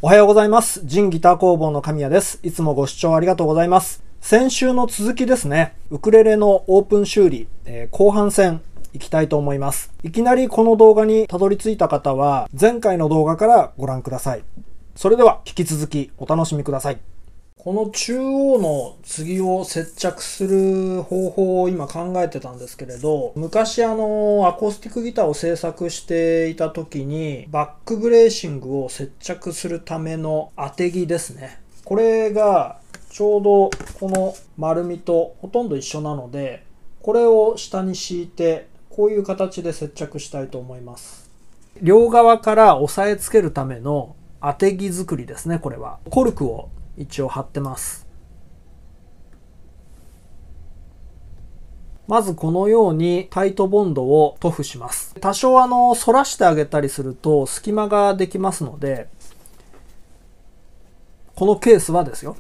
おはようございます。ジンギター工房の神谷です。いつもご視聴ありがとうございます。先週の続きですね。ウクレレのオープン修理、後半戦いきたいと思います。いきなりこの動画にたどり着いた方は前回の動画からご覧ください。それでは引き続きお楽しみください。この中央の継を接着する方法を今考えてたんですけれど、昔アコースティックギターを制作していた時にバックブレーシングを接着するための当て木ですね。これがちょうどこの丸みとほとんど一緒なので、これを下に敷いてこういう形で接着したいと思います。両側から押さえつけるための当て木作りですね。これはコルクを一応貼ってます。まずこのようにタイトボンドを塗布します。多少反らしてあげたりすると隙間ができますので、このケースはですよ、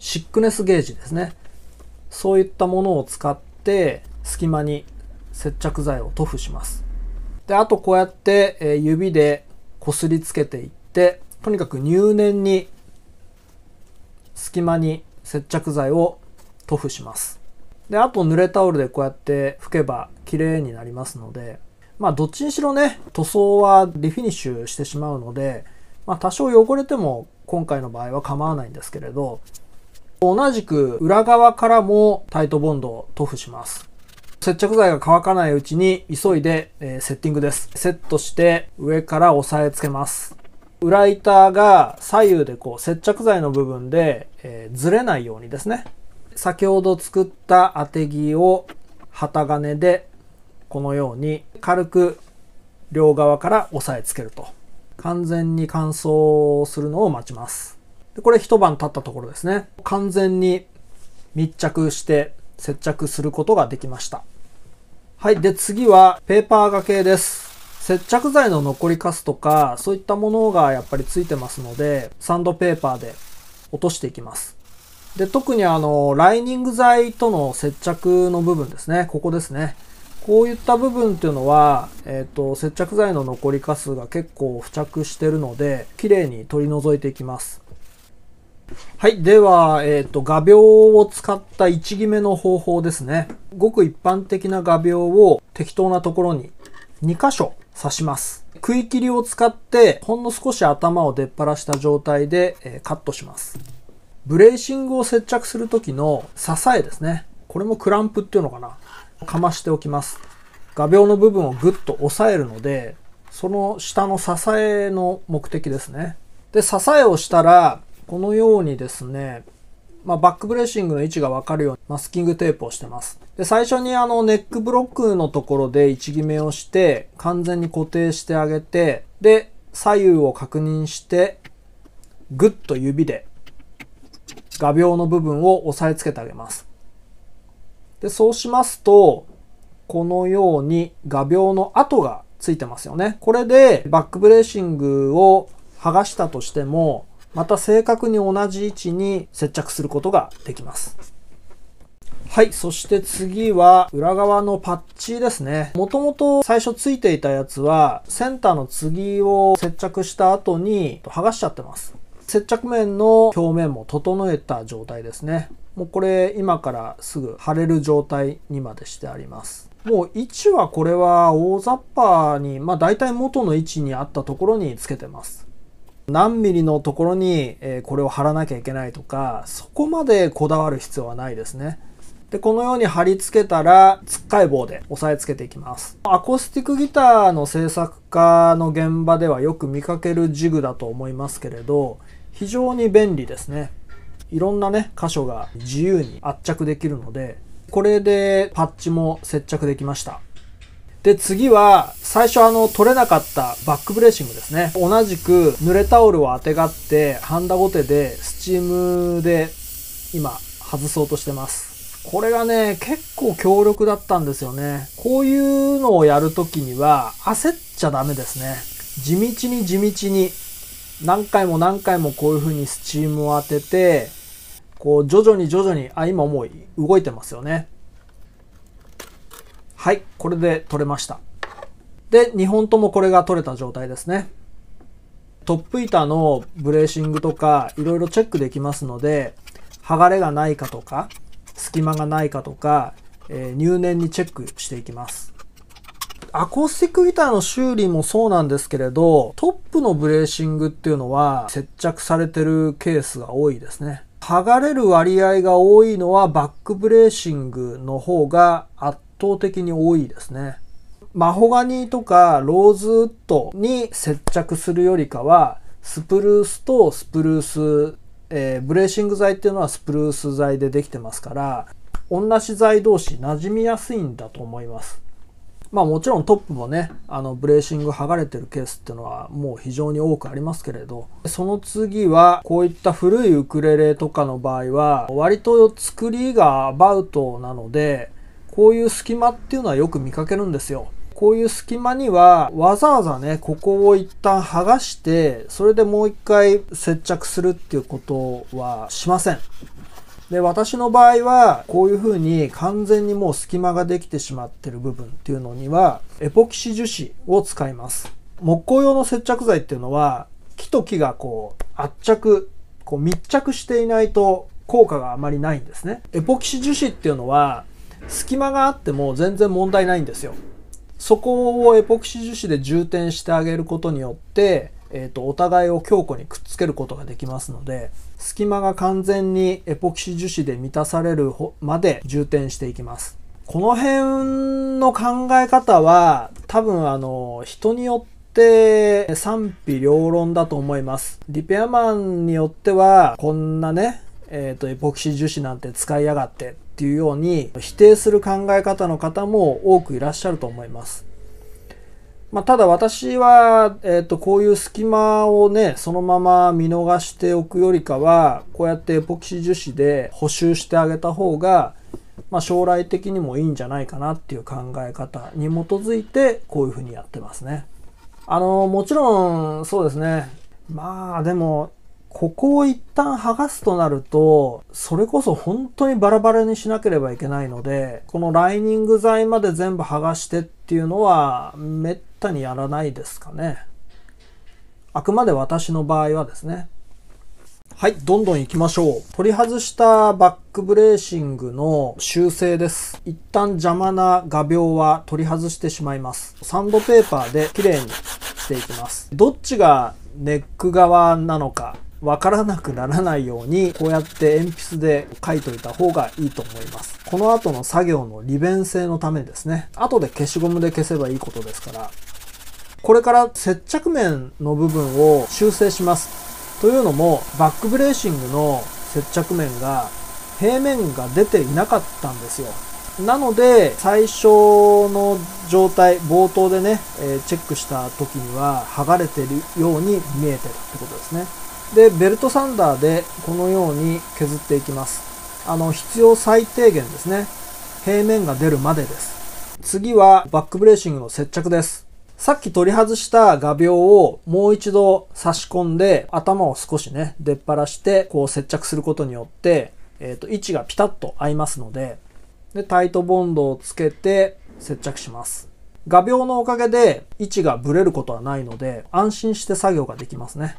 シックネスゲージですね。そういったものを使って隙間に接着剤を塗布します。で、あとこうやって指でこすりつけていって、とにかく入念に隙間に接着剤を塗布します。で、あと濡れタオルでこうやって拭けば綺麗になりますので、どっちにしろね、塗装はリフィニッシュしてしまうので、多少汚れても今回の場合は構わないんですけれど、同じく裏側からもタイトボンドを塗布します。接着剤が乾かないうちに急いでセッティングです。セットして上から押さえつけます。裏板が左右で接着剤の部分で、ずれないようにですね。先ほど作った当て木を旗金でこのように軽く両側から押さえつけると。完全に乾燥するのを待ちます。でこれ一晩経ったところですね。完全に密着して接着することができました。はい。で次はペーパー掛けです。接着剤の残りカスとかそういったものがやっぱりついてますので、サンドペーパーで落としていきます。で特にライニング剤との接着の部分ですね。ここですね。こういった部分っていうのは、接着剤の残りカスが結構付着してるので、綺麗に取り除いていきます。はい。では、画鋲を使った位置決めの方法ですね。ごく一般的な画鋲を適当なところに2箇所刺します。食い切りを使ってほんの少し頭を出っ張らした状態でカットします。ブレーシングを接着する時の支えですね。これもクランプっていうのかな。かましておきます。画鋲の部分をグッと押さえるので、その下の支えの目的ですね。で、支えをしたら、このようにですね、バックブレーシングの位置がわかるようにマスキングテープをしてます。で、最初にネックブロックのところで位置決めをして、完全に固定してあげて、で、左右を確認して、グッと指で画鋲の部分を押さえつけてあげます。で、そうしますと、このように画鋲の跡がついてますよね。これでバックブレーシングを剥がしたとしても、また正確に同じ位置に接着することができます。はい。そして次は裏側のパッチですね。もともと最初ついていたやつはセンターの継を接着した後に剥がしちゃってます。接着面の表面も整えた状態ですね。もうこれ今からすぐ貼れる状態にまでしてあります。もう位置はこれは大雑把に、大体元の位置にあったところにつけてます。何ミリのところにこれを貼らなきゃいけないとか、そこまでこだわる必要はないですね。で、このように貼り付けたら、つっかえ棒で押さえつけていきます。アコースティックギターの制作家の現場ではよく見かけるジグだと思いますけれど、非常に便利ですね。いろんなね、箇所が自由に圧着できるので、これでパッチも接着できました。で、次は、最初取れなかったバックブレーシングですね。同じく濡れタオルをあてがって、ハンダゴテでスチームで今外そうとしてます。これがね、結構強力だったんですよね。こういうのをやるときには焦っちゃダメですね。地道に何回もこういう風にスチームを当てて、徐々に、今もう動いてますよね。はい、これで取れました。で、2本ともこれが取れた状態ですね。トップ板のブレーシングとかいろいろチェックできますので、剥がれがないかとか、隙間がないかとか、入念にチェックしていきます。アコースティックギターの修理もそうなんですけれど、トップのブレーシングっていうのは接着されてるケースが多いですね。剥がれる割合が多いのはバックブレーシングの方が圧倒的に多いですね。マホガニーとかローズウッドに接着するよりかは、スプルースとスプルース、ブレーシング材っていうのはスプルース材でできてますから、同じ材同士馴染みやすいんだと思います。まあもちろんトップもね、ブレーシング剥がれてるケースっていうのはもう非常に多くありますけれど、その次はこういった古いウクレレとかの場合は、割と作りがアバウトなので、こういう隙間っていうのはよく見かけるんですよ。こういう隙間にはわざわざね、ここを一旦剥がして、それでもう一回接着するっていうことはしません。で、私の場合は、こういう風に完全にもう隙間ができてしまってる部分っていうのには、エポキシ樹脂を使います。木工用の接着剤っていうのは、木と木が圧着、密着していないと効果があまりないんですね。エポキシ樹脂っていうのは、隙間があっても全然問題ないんですよ。そこをエポキシ樹脂で充填してあげることによって、お互いを強固にくっつけることができますので、隙間が完全にエポキシ樹脂で満たされるまで充填していきます。この辺の考え方は多分人によって賛否両論だと思います。リペアマンによってはこんなね、エポキシ樹脂なんて使いやがってっていうように否定する考え方の方も多くいらっしゃると思います。ただ私は、こういう隙間をね、そのまま見逃しておくよりかは、こうやってエポキシ樹脂で補修してあげた方が、将来的にもいいんじゃないかなっていう考え方に基づいて、こういうふうにやってますね。もちろん、そうですね。でも、ここを一旦剥がすとなると、それこそ本当にバラバラにしなければいけないので、このライニング材まで全部剥がしてっていうのはめったにやらないですかね。あくまで私の場合はですね。はい、どんどん行きましょう。取り外したバックブレーシングの修正です。一旦邪魔な画鋲は取り外してしまいます。サンドペーパーで綺麗にしていきます。どっちがネック側なのかわからなくならないように、こうやって鉛筆で書いといた方がいいと思います。この後の作業の利便性のためですね。後で消しゴムで消せばいいことですから。これから接着面の部分を修正します。というのも、バックブレーシングの接着面が平面が出ていなかったんですよ。なので、最初の状態、冒頭でね、チェックした時には剥がれているように見えてるってことですね。で、ベルトサンダーでこのように削っていきます。必要最低限ですね。平面が出るまでです。次はバックブレーシングの接着です。さっき取り外した画鋲をもう一度差し込んで、頭を少しね、出っ張して、接着することによって、位置がピタッと合いますので、タイトボンドをつけて接着します。画鋲のおかげで位置がブレることはないので、安心して作業ができますね。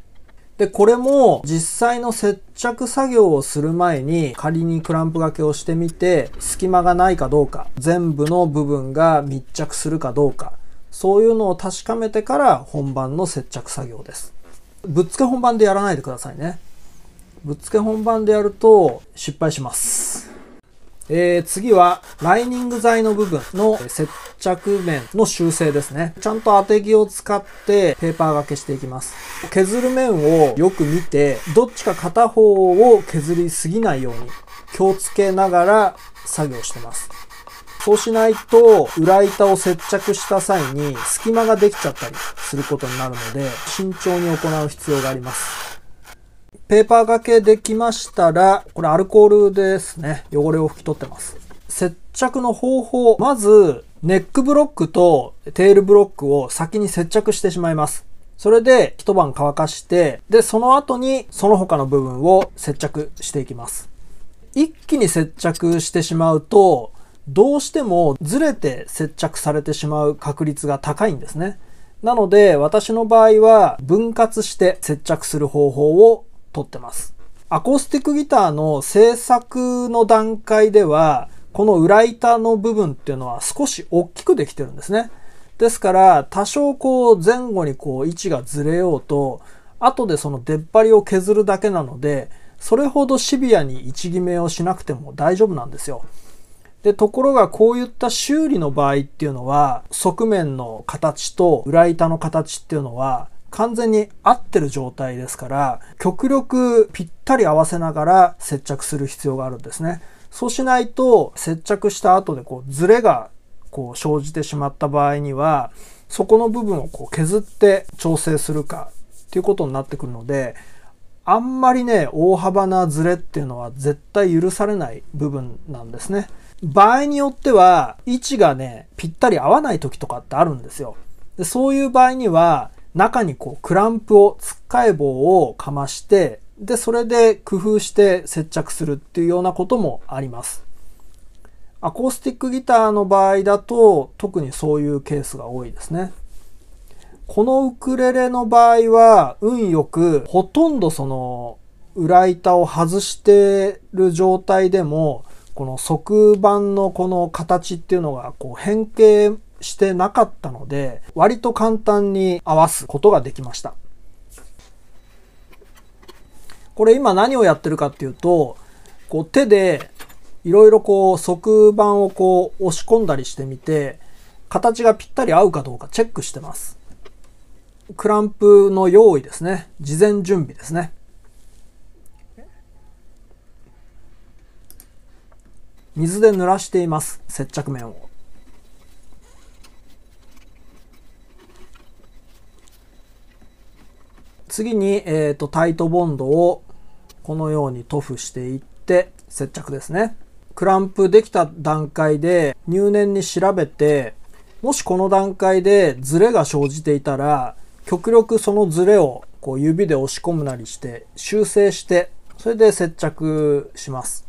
で、これも実際の接着作業をする前に仮にクランプ掛けをしてみて、隙間がないかどうか、全部の部分が密着するかどうか、そういうのを確かめてから本番の接着作業です。ぶっつけ本番でやらないでくださいね。ぶっつけ本番でやると失敗します。次はライニング材の部分の接着面の修正ですね。ちゃんと当て木を使ってペーパー掛けしていきます。削る面をよく見て、どっちか片方を削りすぎないように気をつけながら作業してます。そうしないと裏板を接着した際に隙間ができちゃったりすることになるので、慎重に行う必要があります。ペーパー掛けできましたら、これアルコールですね。汚れを拭き取ってます。接着の方法。まず、ネックブロックとテールブロックを先に接着してしまいます。それで一晩乾かして、で、その後にその他の部分を接着していきます。一気に接着してしまうと、どうしてもずれて接着されてしまう確率が高いんですね。なので私の場合は分割して接着する方法をとってます。アコースティックギターの制作の段階ではこの裏板の部分っていうのは少し大きくできてるんですね。ですから多少前後に位置がずれようと後でその出っ張りを削るだけなのでそれほどシビアに位置決めをしなくても大丈夫なんですよ。で、ところがこういった修理の場合っていうのは側面の形と裏板の形っていうのは完全に合ってる状態ですから極力ぴったり合わせながら接着する必要があるんですね。そうしないと接着した後でズレが生じてしまった場合にはそこの部分を削って調整するかっていうことになってくるのであんまりね大幅なズレっていうのは絶対許されない部分なんですね。場合によっては位置がねぴったり合わない時とかってあるんですよ。でそういう場合には中にクランプをつっかえ棒をかましてでそれで工夫して接着するっていうようなこともあります。アコースティックギターの場合だと特にそういうケースが多いですね。このウクレレの場合は運よくほとんどその裏板を外してる状態でもこの側板のこの形っていうのが変形してなかったので割と簡単に合わすことができました。これ今何をやってるかっていうと手でいろいろ側板を押し込んだりしてみて形がぴったり合うかどうかチェックしてます。クランプの用意ですね。事前準備ですね。水で濡らしています。接着面を。次に、タイトボンドをこのように塗布していって接着ですね。クランプできた段階で入念に調べてもしこの段階でズレが生じていたら極力そのズレを指で押し込むなりして修正してそれで接着します。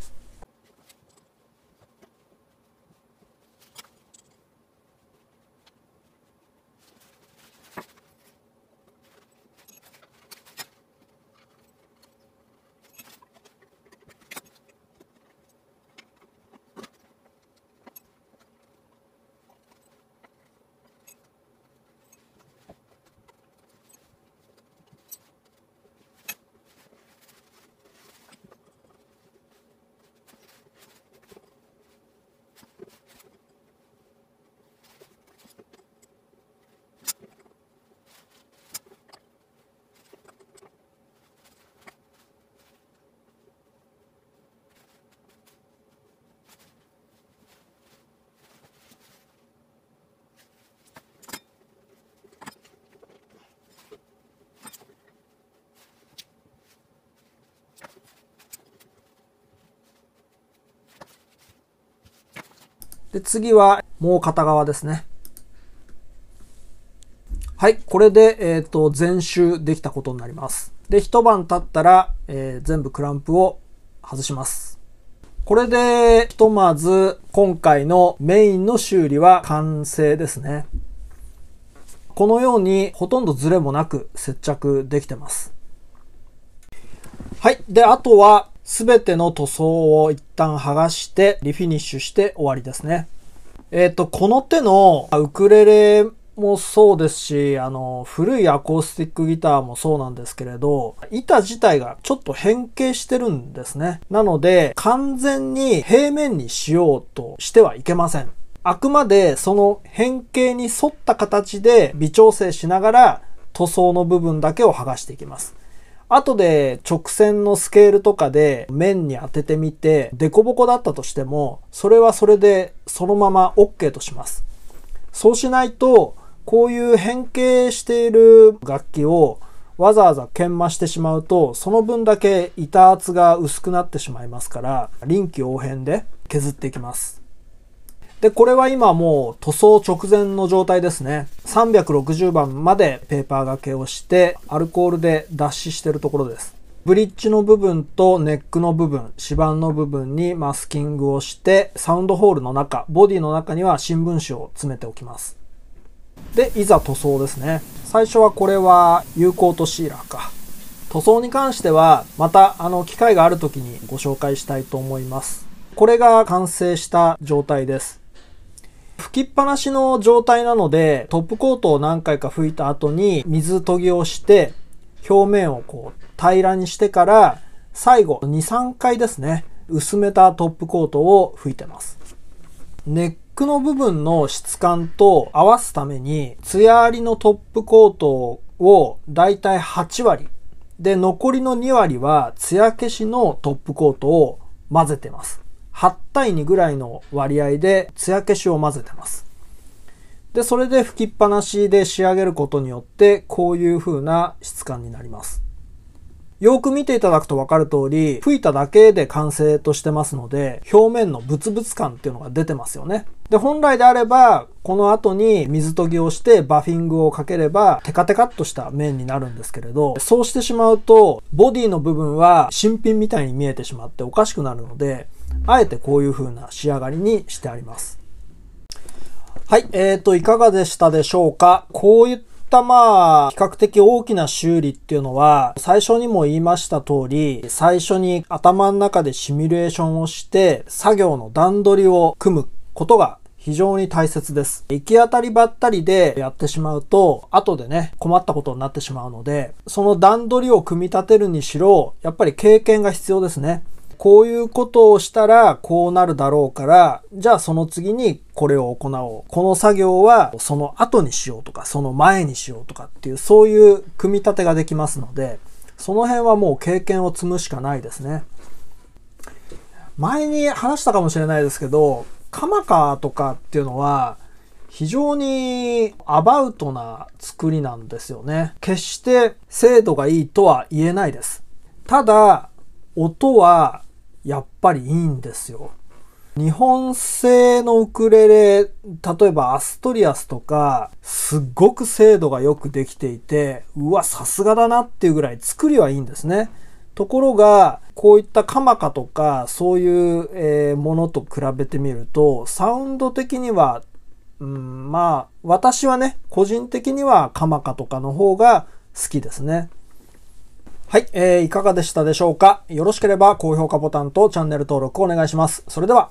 で、次はもう片側ですね。はい、これで、全周できたことになります。で、一晩経ったら、全部クランプを外します。これで、ひとまず今回のメインの修理は完成ですね。このようにほとんどズレもなく接着できてます。はい。で、あとはすべての塗装を一旦剥がしてリフィニッシュして終わりですね。この手のウクレレもそうですし、古いアコースティックギターもそうなんですけれど、板自体がちょっと変形してるんですね。なので、完全に平面にしようとしてはいけません。あくまでその変形に沿った形で微調整しながら塗装の部分だけを剥がしていきます。後で直線のスケールとかで面に当ててみてデコボコだったとしてもそれはそれでそのまま OK とします。そうしないとこういう変形している楽器をわざわざ研磨してしまうとその分だけ板圧が薄くなってしまいますから臨機応変で削っていきます。で、これは今もう塗装直前の状態ですね。360番までペーパー掛けをしてアルコールで脱脂しているところです。ブリッジの部分とネックの部分、指板の部分にマスキングをしてサウンドホールの中、ボディの中には新聞紙を詰めておきます。で、いざ塗装ですね。最初はこれは有コートシーラーか。塗装に関してはまた機会がある時にご紹介したいと思います。これが完成した状態です。吹きっぱなしの状態なので、トップコートを何回か吹いた後に水研ぎをして表面を平らにしてから最後 2,3 回ですね、薄めたトップコートを吹いてます。ネックの部分の質感と合わすために艶ありのトップコートをだいたい8割で、残りの2割は艶消しのトップコートを混ぜてます。8対2ぐらいの割合で艶消しを混ぜてます。で、それで吹きっぱなしで仕上げることによってこういう風な質感になります。よく見ていただくと分かる通り、吹いただけで完成としてますので、表面のブツブツ感っていうのが出てますよね。で、本来であれば、この後に水研ぎをしてバフィングをかければ、テカテカっとした面になるんですけれど、そうしてしまうと、ボディの部分は新品みたいに見えてしまっておかしくなるので、あえてこういう風な仕上がりにしてあります。はい、いかがでしたでしょうか。こういった比較的大きな修理っていうのは、最初にも言いました通り、最初に頭の中でシミュレーションをして、作業の段取りを組むことが非常に大切です。行き当たりばったりでやってしまうと、後でね、困ったことになってしまうので、その段取りを組み立てるにしろ、やっぱり経験が必要ですね。こういうことをしたらこうなるだろうから、じゃあその次にこれを行おう。この作業はその後にしようとか、その前にしようとかっていう、そういう組み立てができますので、その辺はもう経験を積むしかないですね。前に話したかもしれないですけど、カマカとかっていうのは非常にアバウトな作りなんですよね。決して精度がいいとは言えないです。ただ、音はやっぱりいいんですよ。日本製のウクレレ、例えばアストリアスとか、すっごく精度がよくできていて、うわ、さすがだなっていうぐらい作りはいいんですね。ところが、こういったカマカとか、そういうものと比べてみると、サウンド的には、私はね、個人的にはカマカとかの方が好きですね。はい、いかがでしたでしょうか。よろしければ高評価ボタンとチャンネル登録お願いします。それでは。